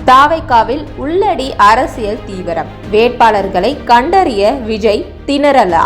தாவைக்காவில் உள்ளடி அரசியல் தீவிரம், வேட்பாளர்களை கண்டறிய விஜய் திணறலா?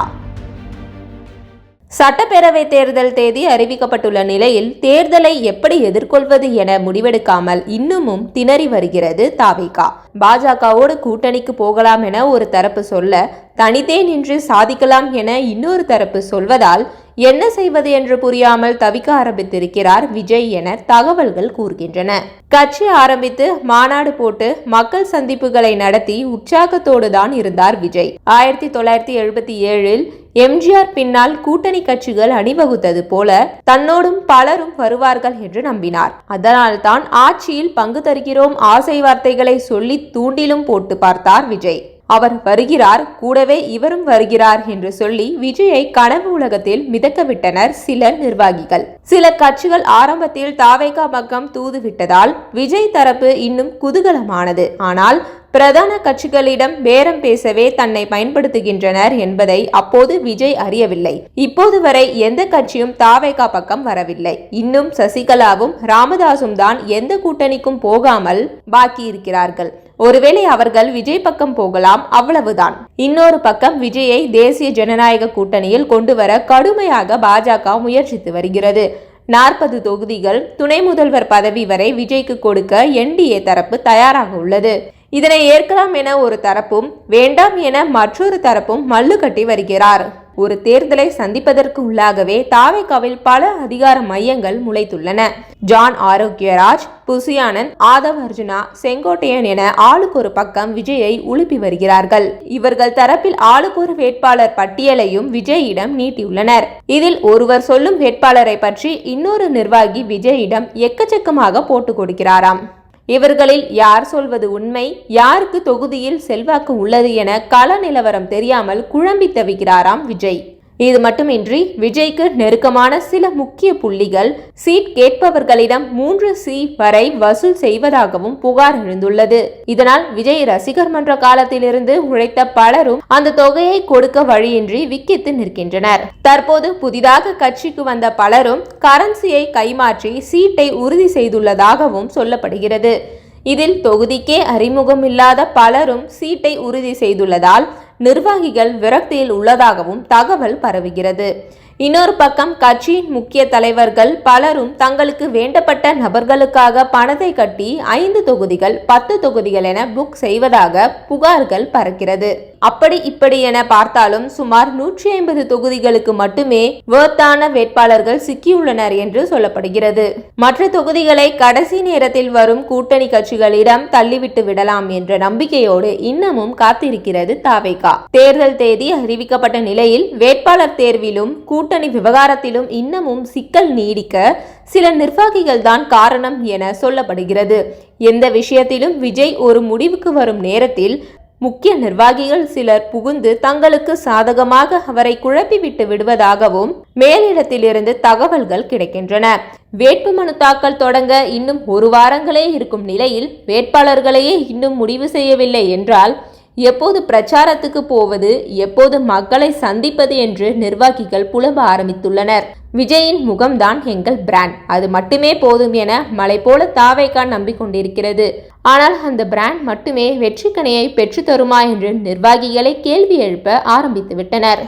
சட்டப்பேரவை தேர்தல் தேதி அறிவிக்கப்பட்டுள்ள நிலையில் தேர்தலை எப்படி எதிர்கொள்வது என முடிவெடுக்காமல் இன்னமும் திணறி வருகிறது தாவைக்கா. பாஜகவோடு கூட்டணிக்கு போகலாம் என ஒரு தரப்பு சொல்ல, தனித்தே நின்று சாதிக்கலாம் என இன்னொரு தரப்பு சொல்வதால் என்ன செய்வது என்று புரியாமல் தவிக்க ஆரம்பித்திருக்கிறார் விஜய் என தகவல்கள் கூறுகின்றன. கட்சி ஆரம்பித்து மாநாடு போட்டு மக்கள் சந்திப்புகளை நடத்தி உற்சாகத்தோடு தான் இருந்தார் விஜய். 1977 எம்ஜிஆர் பின்னால் கூட்டணி கட்சிகள் அணிவகுத்தது போல தன்னோடும் பலரும் வருவார்கள் என்று நம்பினார். அதனால்தான் ஆட்சியில் பங்கு தருகிறோம் ஆசை வார்த்தைகளை சொல்லி தூண்டிலும் போட்டு பார்த்தார் விஜய். அவர் வருகிறார், கூடவே இவரும் வருகிறார் என்று சொல்லி விஜயை கனவு உலகத்தில் மிதக்க விட்டனர் சில நிர்வாகிகள். சில கட்சிகள் ஆரம்பத்தில் தாவைக்கா பக்கம் தூது விட்டதால் விஜய் தரப்பு இன்னும் குதூகலமானது. ஆனால் பிரதான கட்சிகளிடம் பேரம் பேசவே தன்னை பயன்படுத்துகின்றனர் என்பதை அப்போது விஜய் அறியவில்லை. இப்போது வரை எந்த கட்சியும் தாவைக்கா பக்கம் வரவில்லை. இன்னும் சசிகலாவும் ராமதாசும் தான் எந்த கூட்டணிக்கும் போகாமல் பாக்கி இருக்கிறார்கள். ஒருவேளை அவர்கள் விஜய் பக்கம் போகலாம், அவ்வளவுதான். இன்னொரு பக்கம் விஜயை தேசிய ஜனநாயக கூட்டணியில் கொண்டு வர கடுமையாக பாஜக முயற்சித்து வருகிறது. 40 தொகுதிகள், துணை முதல்வர் பதவி வரை விஜய்க்கு கொடுக்க என்டிஏ தரப்பு தயாராக உள்ளது. இதனை ஏற்கலாம் என ஒரு தரப்பும், வேண்டாம் என மற்றொரு தரப்பும் மல்லு கட்டி வருகிறார். ஒரு தேர்தலை சந்திப்பதற்கு உள்ளாகவே தாவைக்காவில் பல அதிகார மையங்கள் முளைத்துள்ளன. ஜான் ஆரோக்கியராஜ், புசியானந்த், ஆதவ் அர்ஜுனா, செங்கோட்டையன் என ஆளுக்கு ஒரு பக்கம் விஜயை உலுப்பி வருகிறார்கள். இவர்கள் தரப்பில் ஆளுக்கு ஒரு வேட்பாளர் பட்டியலையும் விஜயிடம் நீட்டியுள்ளனர். இதில் ஒருவர் சொல்லும் வேட்பாளரை பற்றி இன்னொரு நிர்வாகி விஜயிடம் எக்கச்சக்கமாக போட்டு கொடுக்கிறாராம். இவர்களில் யார் சொல்வது உண்மை, யாருக்கு தொகுதியில் செல்வாக்கு உள்ளது என கள நிலவரம் தெரியாமல் குழம்பி தவிக்கிறாராம் விஜய். இது மட்டுமின்றி விஜய்க்கு நெருக்கமான சில முக்கிய புள்ளிகள் சீட் கேட்பவர்களிடம் 3 சீட் வரை வசூல் செய்வதாகவும் புகார் எழுந்துள்ளது. இதனால் விஜய் ரசிகர் மன்ற காலத்திலிருந்து உழைத்த பலரும் அந்த தொகையை கொடுக்க வழியின்றி விக்கித்து நிற்கின்றனர். தற்போது புதிதாக கட்சிக்கு வந்த பலரும் கரன்சியை கைமாற்றி சீட்டை உறுதி செய்துள்ளதாகவும் சொல்லப்படுகிறது. இதில் தொகுதிக்கே அறிமுகம் இல்லாத பலரும் சீட்டை உறுதி செய்துள்ளதால் நிர்வாகிகள் விரக்தியில் உள்ளதாகவும் தகவல் பரவுகிறது. இன்னொரு பக்கம் கட்சியின் முக்கிய தலைவர்கள் பலரும் தங்களுக்கு வேண்டப்பட்ட நபர்களுக்காக பணத்தை கட்டி 5 தொகுதிகள் 10 தொகுதிகள் என புக் செய்வதாக புகார்கள் பறக்கிறது. அப்படி இப்படி என பார்த்தாலும் சுமார் 150 தொகுதிகளுக்கு மட்டுமே வேர்த்தான வேட்பாளர்கள் சிக்கியுள்ளனர் என்று சொல்லப்படுகிறது. மற்ற தொகுதிகளை கடைசி நேரத்தில் வரும் கூட்டணி கட்சிகளிடம் தள்ளிவிட்டு விடலாம் என்ற நம்பிக்கையோடு இன்னமும் காத்திருக்கிறது தாவைக்கா. தேர்தல் தேதி அறிவிக்கப்பட்ட நிலையில் வேட்பாளர் தேர்விலும் கூட்டணி விவகாரத்திலும் இன்னமும் சிக்கல் நீடிக்க சில நிர்வாகிகள் தான் காரணம் என சொல்லப்படுகிறது. எந்த விஷயத்திலும் விஜய் ஒரு முடிவுக்கு வரும் நேரத்தில் முக்கிய நிர்வாகிகள் சிலர் புகுந்து தங்களுக்கு சாதகமாக அவரை குழப்பிவிட்டு விடுவதாகவும் மேலிடத்திலிருந்து தகவல்கள் கிடைக்கின்றன. வேட்புமனு தாக்கல் தொடங்க இன்னும் 1 வாரங்களே இருக்கும் நிலையில் வேட்பாளர்களையே இன்னும் முடிவு செய்யவில்லை என்றால் எப்போது பிரச்சாரத்துக்கு போவது, எப்போது மக்களை சந்திப்பது என்று நிர்வாகிகள் புலம்ப ஆரம்பித்துள்ளனர். விஜயின் முகம்தான் எங்கள் பிராண்ட், அது மட்டுமே போதும் என மலை போல தாவைக்கா நம்பிக்கொண்டிருக்கிறது. ஆனால் அந்த பிராண்ட் மட்டுமே வெற்றிக்கனியை பெற்று தருமா என்று நிர்வாகிகளை கேள்வி எழுப்ப ஆரம்பித்து விட்டனர்.